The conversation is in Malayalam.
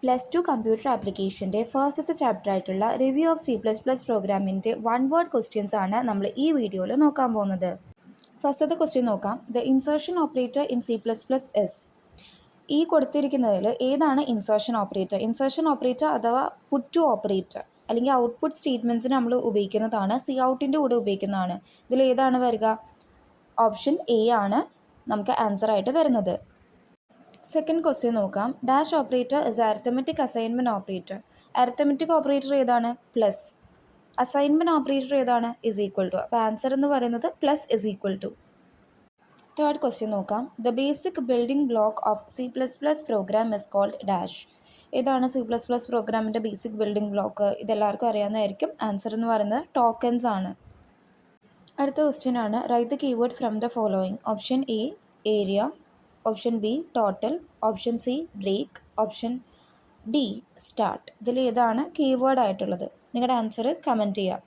+2 കമ്പ്യൂട്ടർ ആപ്ലിക്കേഷൻ്റെ ഫസ്റ്റത്തെ ചാപ്റ്റർ ആയിട്ടുള്ള റിവ്യൂ ഓഫ് C++ പ്രോഗ്രാമിൻ്റെ വൺ വേർഡ് ക്വസ്റ്റ്യൻസ് ആണ് നമ്മൾ ഈ വീഡിയോയിൽ നോക്കാൻ പോകുന്നത്. ഫസ്റ്റത്തെ ക്വസ്റ്റ്യൻ നോക്കാം. The insertion operator in C++ S. ഈ കൊടുത്തിരിക്കുന്നതിൽ ഏതാണ് ഇൻസേർഷൻ ഓപ്പറേറ്റർ? ഇൻസേർഷൻ ഓപ്പറേറ്റർ അഥവാ പുട്ട് ടു ഓപ്പറേറ്റർ അല്ലെങ്കിൽ ഔട്ട്പുട്ട് സ്റ്റേറ്റ്മെൻറ്റ്സിന് നമ്മൾ ഉപയോഗിക്കുന്നതാണ്. സി ഔട്ടിൻ്റെ കൂടെ ഉപയോഗിക്കുന്നതാണ്. ഇതിൽ ഏതാണ് വരിക? ഓപ്ഷൻ എ ആണ് നമുക്ക് ആൻസർ ആയിട്ട് വരുന്നത്. സെക്കൻഡ് ക്വസ്റ്റ്യൻ നോക്കാം. Dash operator is arithmetic assignment operator. Arithmetic operator ഏതാണ്? പ്ലസ്. അസൈൻമെൻറ്റ് ഓപ്പറേറ്റർ ഏതാണ്? Is equal to. അപ്പോൾ ആൻസർ എന്ന് പറയുന്നത് plus is equal to. Third question നോക്കാം. The basic building block of C++ program is called dash. ഏതാണ് C++ പ്രോഗ്രാമിൻ്റെ ബേസിക് ബിൽഡിംഗ് ബ്ലോക്ക്? ഇതെല്ലാവർക്കും അറിയാവുന്നതായിരിക്കും. ആൻസർ എന്ന് പറയുന്നത് ടോക്കൻസ് ആണ്. അടുത്ത ക്വസ്റ്റ്യൻ ആണ്. Write the keyword from the following. Option a area, option b total, option c break, option d start. ഇതിൽ ഏതാണ് കീവേഡ് ആയിട്ടുള്ളത്? നിങ്ങളുടെ ആൻസർ കമൻറ്റ് ചെയ്യുക.